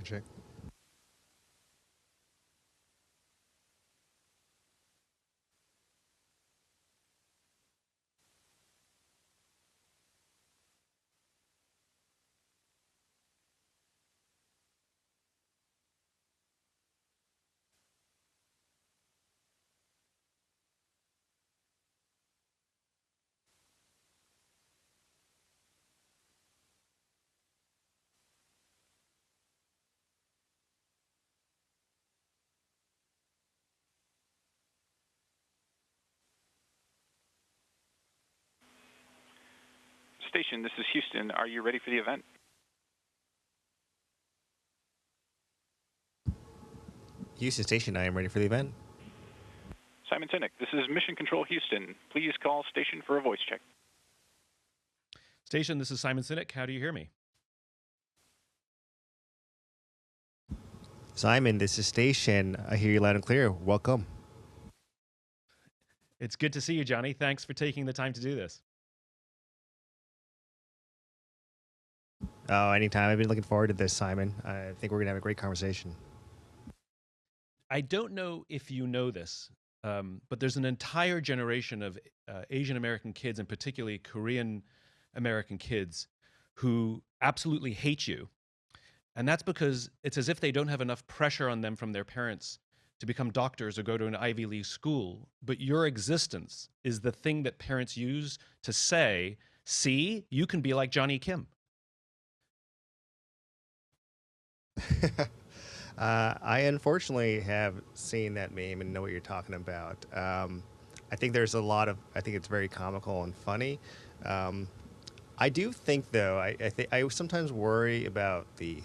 can check. Station, this is Houston. Are you ready for the event? Houston Station, I am ready for the event. Simon Sinek, this is Mission Control Houston. Please call station for a voice check. Station, this is Simon Sinek. How do you hear me? Simon, this is Station. I hear you loud and clear. Welcome. It's good to see you, Jonny. Thanks for taking the time to do this. Oh, anytime. I've been looking forward to this, Simon. I think we're going to have a great conversation. I don't know if you know this, but there's an entire generation of Asian American kids, and particularly Korean American kids, who absolutely hate you. And that's because it's as if they don't have enough pressure on them from their parents to become doctors or go to an Ivy League school. But your existence is the thing that parents use to say, see, you can be like Jonny Kim. I unfortunately have seen that meme and know what you're talking about. I think there's a lot of, I think it's very comical and funny. I do think, though, I sometimes worry about the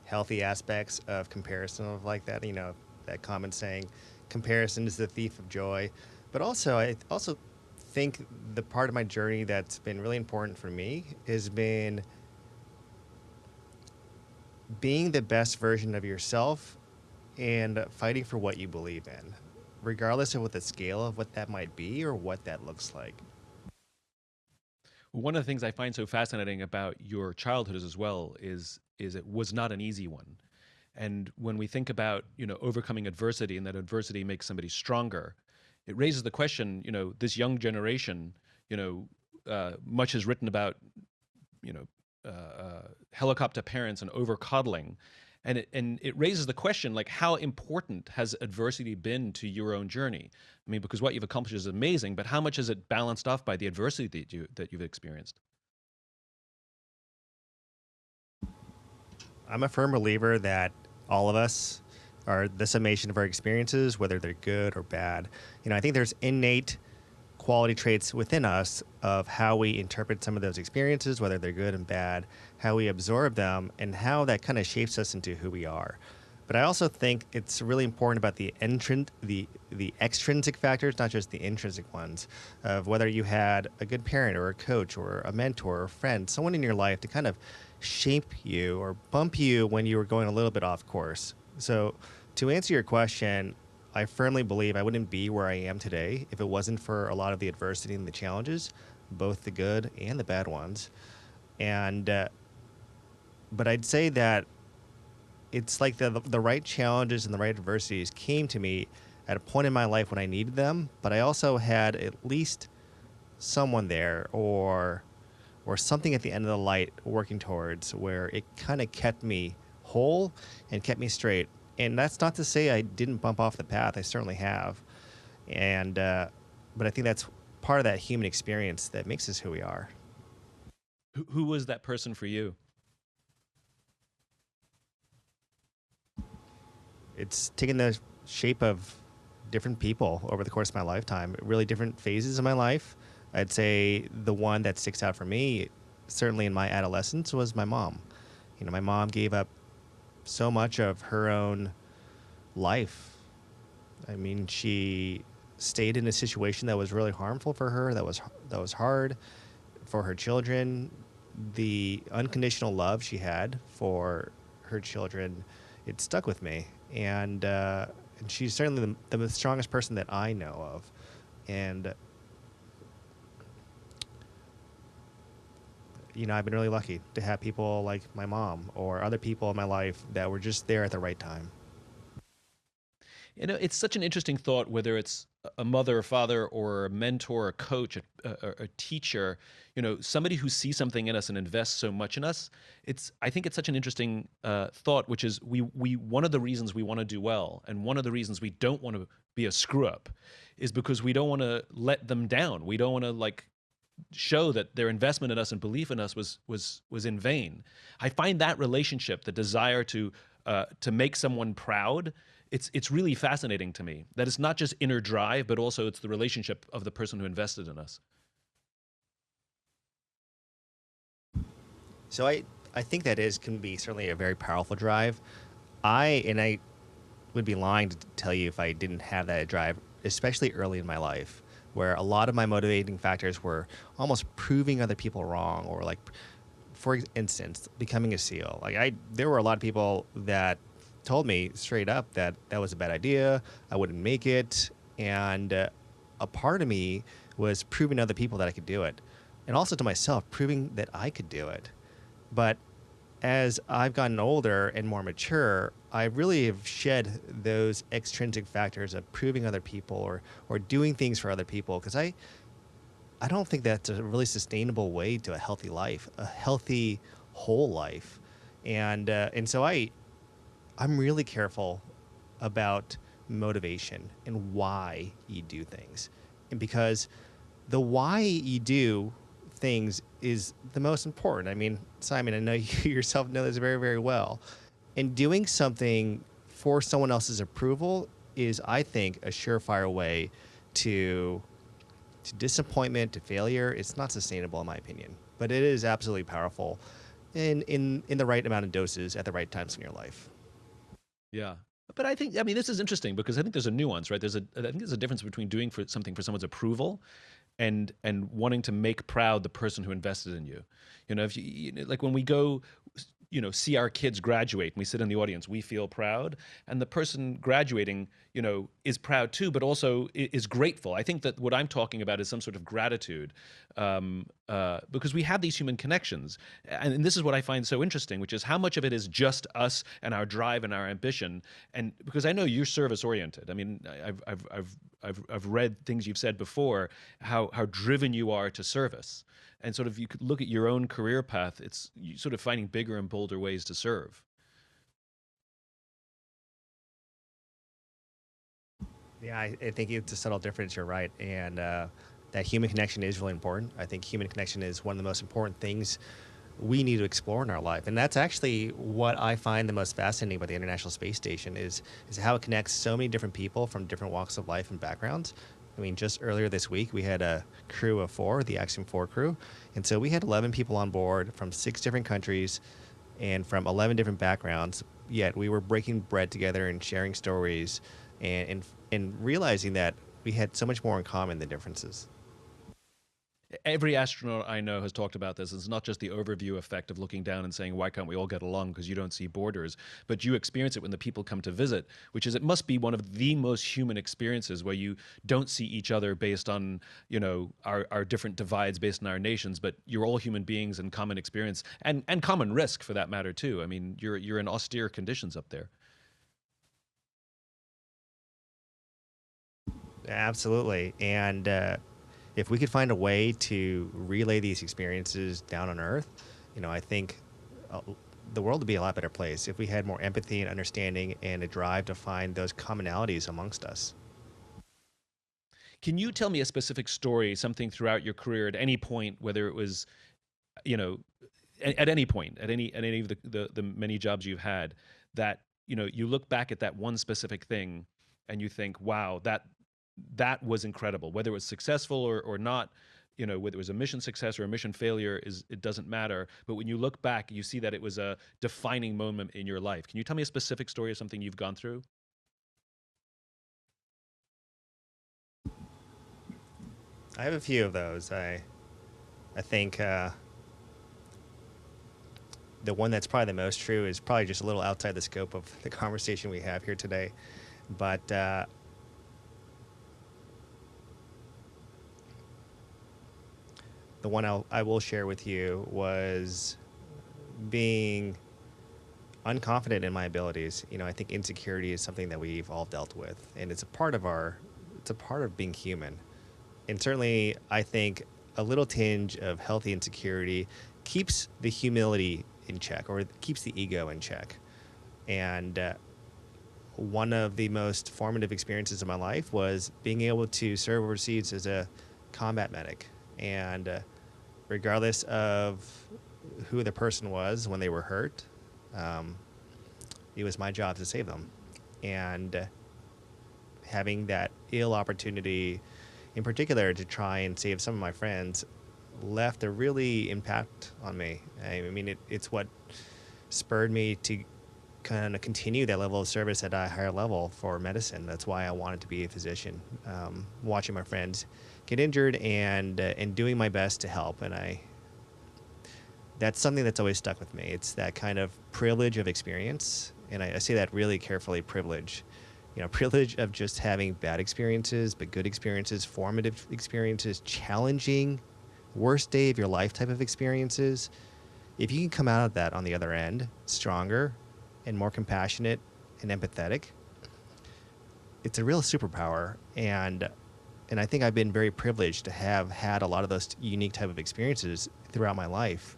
healthy aspects of comparison of like that, you know, that common saying, comparison is the thief of joy. But also, I also think the part of my journey that's been really important for me has been being the best version of yourself and fighting for what you believe in, regardless of what the scale of what that might be or what that looks like. One of the things I find so fascinating about your childhood as well is it was not an easy one. And when we think about, overcoming adversity and that adversity makes somebody stronger, it raises the question, this young generation, much is written about, helicopter parents and over coddling. And it raises the question, like, how important has adversity been to your own journey? I mean, because what you've accomplished is amazing, but how much is it balanced off by the adversity that you've experienced? I'm a firm believer that all of us are the summation of our experiences, whether they're good or bad. I think there's innate quality traits within us of how we interpret some of those experiences, whether they're good and bad, how we absorb them, and how that kind of shapes us into who we are. But I also think it's really important about the extrinsic factors, not just the intrinsic ones, of whether you had a good parent or a coach or a mentor or a friend, someone in your life to kind of shape you or bump you when you were going a little bit off course. So to answer your question, I firmly believe I wouldn't be where I am today if it wasn't for a lot of the adversity and the challenges, both the good and the bad ones. And but I'd say that it's like the right challenges and the right adversities came to me at a point in my life when I needed them, but I also had at least someone there or something at the end of the light working towards where it kind of kept me whole and kept me straight. And that's not to say I didn't bump off the path. I certainly have. And but I think that's part of that human experience that makes us who we are. Who was that person for you? It's taken the shape of different people over the course of my lifetime, really different phases of my life. I'd say the one that sticks out for me, certainly in my adolescence, was my mom. My mom gave up so much of her own life. I mean, she stayed in a situation that was really harmful for her, that was hard for her children. The unconditional love she had for her children, it stuck with me. And she's certainly the strongest person that I know of. And I've been really lucky to have people like my mom or other people in my life that were just there at the right time. It's such an interesting thought, whether it's a mother, a father, or a mentor, a coach, a teacher, somebody who sees something in us and invests so much in us. I think it's such an interesting thought, which is one of the reasons we want to do well, and one of the reasons we don't want to be a screw up, is because we don't want to let them down. We don't want to show that their investment in us and belief in us was in vain. I find that relationship, the desire to make someone proud, it's really fascinating to me. That it's not just inner drive, but also it's the relationship of the person who invested in us. So I think that can be certainly a very powerful drive. I would be lying to tell you if I didn't have that drive, especially early in my life, where a lot of my motivating factors were almost proving other people wrong, or for instance, becoming a SEAL. There were a lot of people that told me straight up that was a bad idea, I wouldn't make it, and a part of me was proving to other people that I could do it, and also to myself, proving that I could do it. But as I've gotten older and more mature, I really have shed those extrinsic factors of proving other people or doing things for other people, because I don't think that's a really sustainable way to a healthy life, a healthy whole life, and so I'm really careful about motivation and why you do things, and because the why you do things is the most important. I mean, Simon, I know you yourself know this very, very well. And doing something for someone else's approval is, I think, a surefire way to disappointment, to failure. It's not sustainable, in my opinion, but it is absolutely powerful in the right amount of doses at the right times in your life. Yeah. But I mean, this is interesting because I think there's a nuance, right? I think there's a difference between doing something for someone's approval and wanting to make proud the person who invested in you. If like when we go, see our kids graduate and we sit in the audience, we feel proud, and the person graduating, is proud too, but also is grateful. I think that what I'm talking about is some sort of gratitude, because we have these human connections, and this is what I find so interesting, which is how much of it is just us and our drive and our ambition. And because I know you're service oriented. I mean, I've read things you've said before, how driven you are to service. And sort of, you could look at your own career path, it's you sort of finding bigger and bolder ways to serve. Yeah, I think it's a subtle difference. You're right, and that human connection is really important. I think human connection is one of the most important things we need to explore in our life, and that's actually what I find the most fascinating about the International Space Station is how it connects so many different people from different walks of life and backgrounds. I mean, just earlier this week, we had a crew of 4, the Axiom 4 crew, and so we had 11 people on board from 6 different countries and from 11 different backgrounds. Yet we were breaking bread together and sharing stories, and realizing that we had so much more in common than differences. Every astronaut I know has talked about this. It's not just the overview effect of looking down and saying, why can't we all get along because you don't see borders? But you experience it when the people come to visit, which is, it must be one of the most human experiences where you don't see each other based on, our different divides based on our nations, but you're all human beings and common experience and common risk for that matter too. I mean, you're in austere conditions up there. Absolutely. And if we could find a way to relay these experiences down on Earth, I think the world would be a lot better place if we had more empathy and understanding and a drive to find those commonalities amongst us. Can you tell me a specific story, something throughout your career at any point, whether it was, you know, at any point, at any of the many jobs you've had, that, you look back at that one specific thing and you think, wow, that was incredible, whether it was successful or not, whether it was a mission success or a mission failure, it doesn't matter. But when you look back, you see that it was a defining moment in your life. Can you tell me a specific story of something you've gone through? I have a few of those. I think the one that's probably the most true is probably just a little outside the scope of the conversation we have here today. But the one I will share with you was being unconfident in my abilities. You know, I think insecurity is something that we've all dealt with, and it's a part of being human. And certainly, I think a little tinge of healthy insecurity keeps the humility in check, or keeps the ego in check. And one of the most formative experiences of my life was being able to serve overseas as a combat medic. And regardless of who the person was when they were hurt, it was my job to save them. And having that ill opportunity, in particular, to try and save some of my friends, left a really impact on me. I mean, it's what spurred me to kind of continue that level of service at a higher level for medicine. That's why I wanted to be a physician, watching my friends get injured and doing my best to help. And that's something that's always stuck with me. It's that kind of privilege of experience. And I say that really carefully, privilege. You know, privilege of just having bad experiences, but good experiences, formative experiences, challenging, worst day of your life type of experiences. If you can come out of that on the other end stronger and more compassionate and empathetic, it's a real superpower. And I think I've been very privileged to have had a lot of those unique type of experiences throughout my life.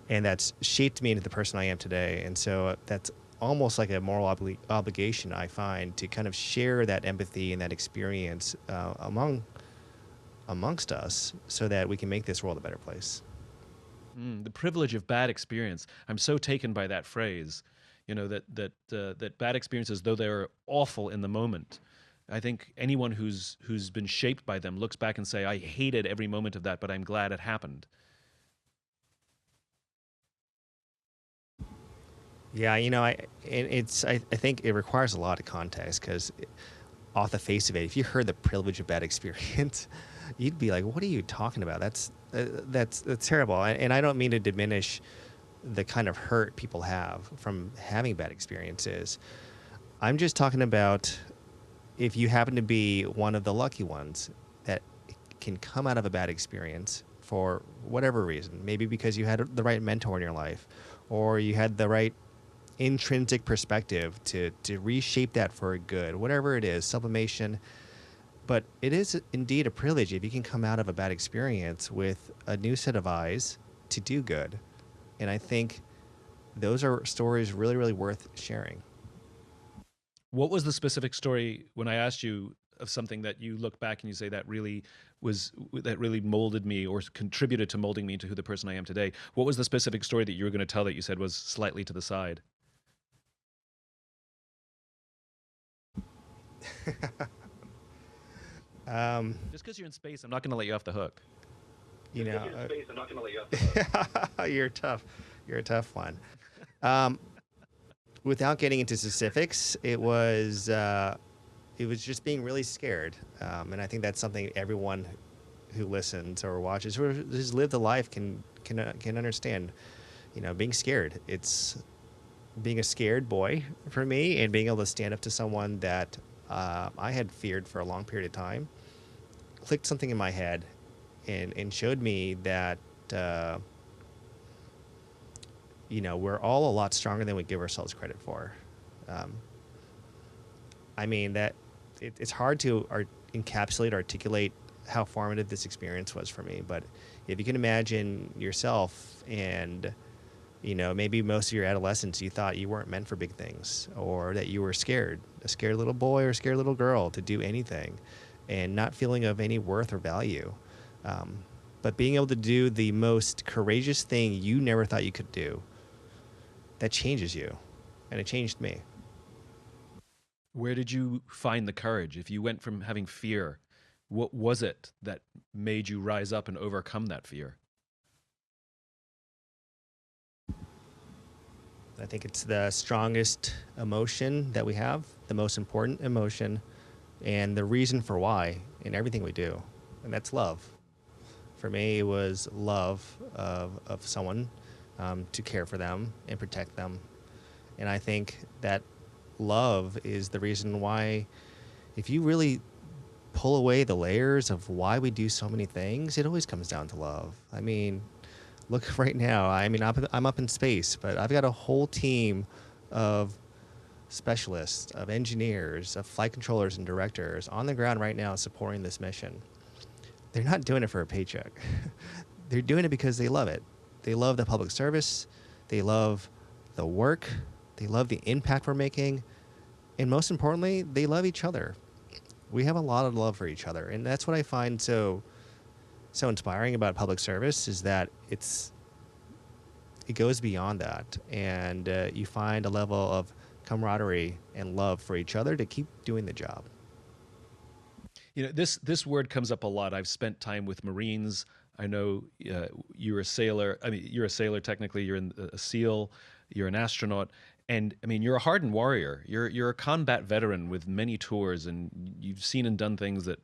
And that's shaped me into the person I am today. And so that's almost like a moral obligation, I find, to kind of share that empathy and that experience amongst us, so that we can make this world a better place. The privilege of bad experience. I'm so taken by that phrase. You know, that bad experiences, though they're awful in the moment, I think anyone who's been shaped by them looks back and say, I hated every moment of that, but I'm glad it happened. Yeah, you know, I think it requires a lot of context, because off the face of it, if you heard the privilege of bad experience, you'd be like, "What are you talking about? That's terrible." And I don't mean to diminish the kind of hurt people have from having bad experiences. I'm just talking about if you happen to be one of the lucky ones that can come out of a bad experience for whatever reason, maybe because you had the right mentor in your life, or you had the right intrinsic perspective to reshape that for good, whatever it is, sublimation. But it is indeed a privilege if you can come out of a bad experience with a new set of eyes to do good. And I think those are stories really, really worth sharing. What was the specific story when I asked you of something that you look back and you say that really molded me or contributed to molding me into who the person I am today? What was the specific story that you were going to tell that you said was slightly to the side? Just because you're in space, I'm not going to let you off the hook. You know, you're tough. You're a tough one. Without getting into specifics, it was just being really scared, and I think that's something everyone who listens or watches or has lived a life can understand. You know, being scared. It's being a scared boy for me, and being able to stand up to someone that I had feared for a long period of time, clicked something in my head, and showed me that you know, we're all a lot stronger than we give ourselves credit for. I mean, that it's hard to articulate how formative this experience was for me. But if you can imagine yourself, and you know, maybe most of your adolescence you thought you weren't meant for big things, or that you were scared, a scared little boy or a scared little girl to do anything, and not feeling of any worth or value. But being able to do the most courageous thing you never thought you could do, that changes you. And it changed me. Where did you find the courage? If you went from having fear, what was it that made you rise up and overcome that fear? I think it's the strongest emotion that we have, the most important emotion, and the reason for why in everything we do. And that's love. For me, it was love of someone, to care for them and protect them. And I think that love is the reason why, if you really pull away the layers of why we do so many things, it always comes down to love. I mean, look right now. I mean, I'm up in space, but I've got a whole team of specialists, of engineers, of flight controllers and directors on the ground right now supporting this mission. They're not doing it for a paycheck. They're doing it because they love it. They love the public service. They love the work. They love the impact we're making. And most importantly, they love each other. We have a lot of love for each other. And that's what I find so inspiring about public service, is that it goes beyond that. And you find a level of camaraderie and love for each other to keep doing the job. You know, this word comes up a lot. I've spent time with Marines. I know you're a sailor. I mean, you're a sailor technically. You're a SEAL. You're an astronaut. And I mean, you're a hardened warrior. You're a combat veteran with many tours, and you've seen and done things that,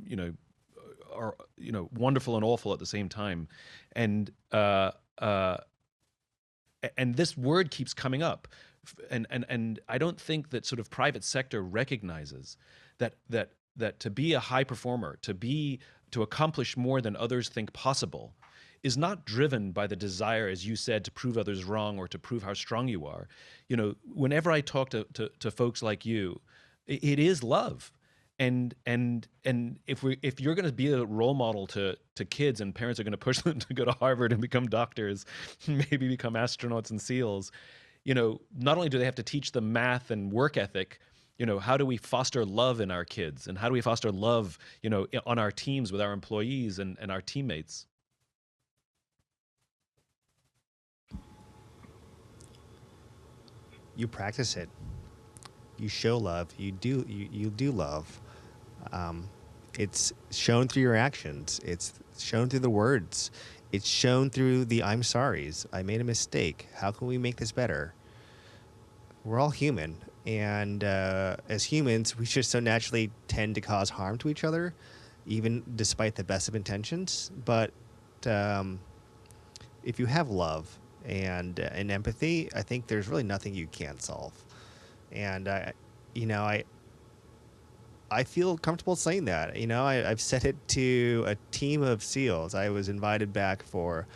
you know, are, you know, wonderful and awful at the same time. And this word keeps coming up. And I don't think that sort of private sector recognizes that to be a high performer, to accomplish more than others think possible, is not driven by the desire, as you said, to prove others wrong or to prove how strong you are. You know, whenever I talk to folks like you, it is love. And if you're going to be a role model to kids, and parents are going to push them to go to Harvard and become doctors, maybe become astronauts and SEALs, you know, not only do they have to teach them math and work ethic, you know, how do we foster love in our kids, and how do we foster love, you know, on our teams with our employees and our teammates? You practice it. You show love. You do love. It's shown through your actions. It's shown through the words. It's shown through the I'm sorries. I made a mistake. How can we make this better? We're all human. And as humans, we just so naturally tend to cause harm to each other, even despite the best of intentions. But if you have love and empathy, I think there's really nothing you can't solve. And I feel comfortable saying that. You know, I've said it to a team of SEALs. I was invited back for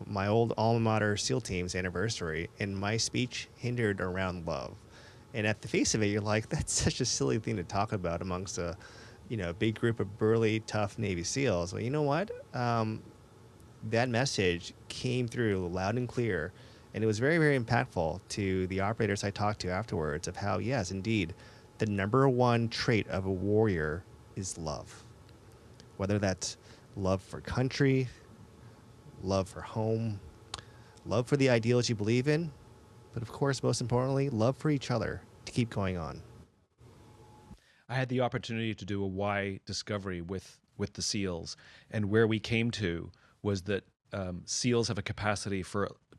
my old alma mater SEAL team's anniversary, and my speech hindered around love. And at the face of it, you're like, that's such a silly thing to talk about amongst a, you know, big group of burly, tough Navy SEALs. Well, you know what? That message came through loud and clear, and it was very, very impactful to the operators I talked to afterwards of how, yes, indeed, the number one trait of a warrior is love. Whether that's love for country, love for home, love for the ideals you believe in, but of course, most importantly, love for each other to keep going on. I had the opportunity to do a why discovery with the SEALs, and where we came to was that SEALs have a capacity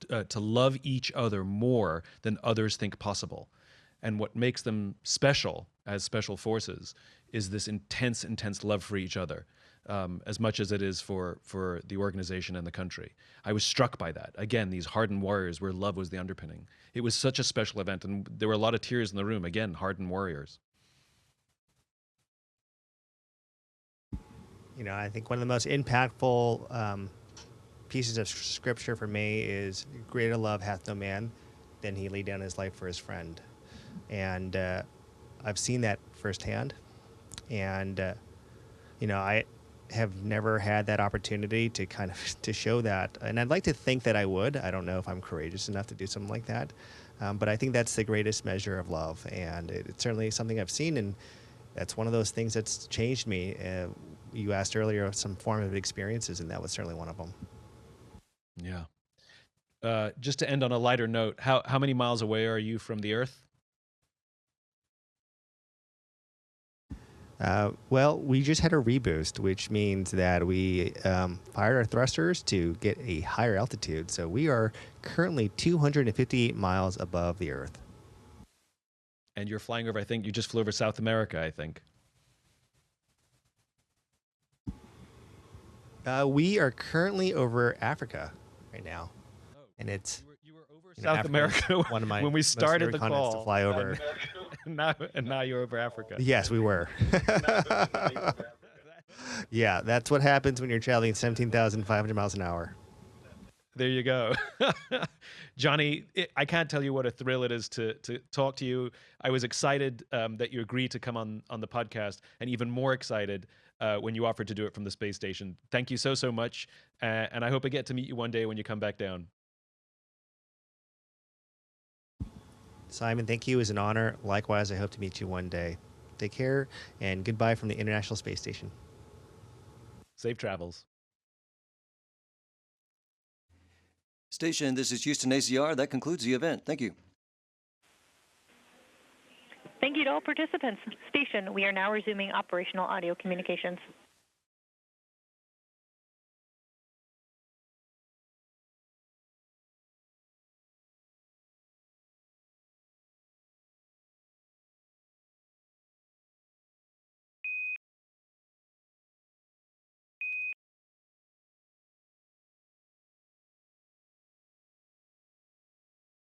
to love each other more than others think possible. And what makes them special as special forces is this intense, intense love for each other, as much as it is for the organization and the country. I was struck by that. Again, these hardened warriors where love was the underpinning. It was such a special event, and there were a lot of tears in the room. Again, hardened warriors. You know, I think one of the most impactful pieces of scripture for me is, greater love hath no man than he laid down his life for his friend. And I've seen that firsthand. And, you know, I have never had that opportunity to kind of to show that. And I'd like to think that I would. I don't know if I'm courageous enough to do something like that. But I think that's the greatest measure of love. And it's certainly something I've seen. And that's one of those things that's changed me. You asked earlier some formative experiences, and that was certainly one of them. Yeah. Just to end on a lighter note, how many miles away are you from the Earth? Well, we just had a reboost, which means that we fired our thrusters to get a higher altitude. So we are currently 258 miles above the Earth. And you're flying over, I think you just flew over South America, I think. We are currently over Africa right now. Oh, and it's you were over South Africa one of my when we started the call. To fly over. now you're over Africa. Yes, we were. Yeah, that's what happens when you're traveling 17,500 miles an hour. There you go. Jonny, I can't tell you what a thrill it is to talk to you. I was excited that you agreed to come on the podcast, and even more excited when you offered to do it from the space station. Thank you so much, and I hope I get to meet you one day when you come back down. Simon, thank you. It was an honor. Likewise, I hope to meet you one day. Take care, and goodbye from the International Space Station. Safe travels. Station, this is Houston ACR. That concludes the event. Thank you. Thank you to all participants. Station, we are now resuming operational audio communications.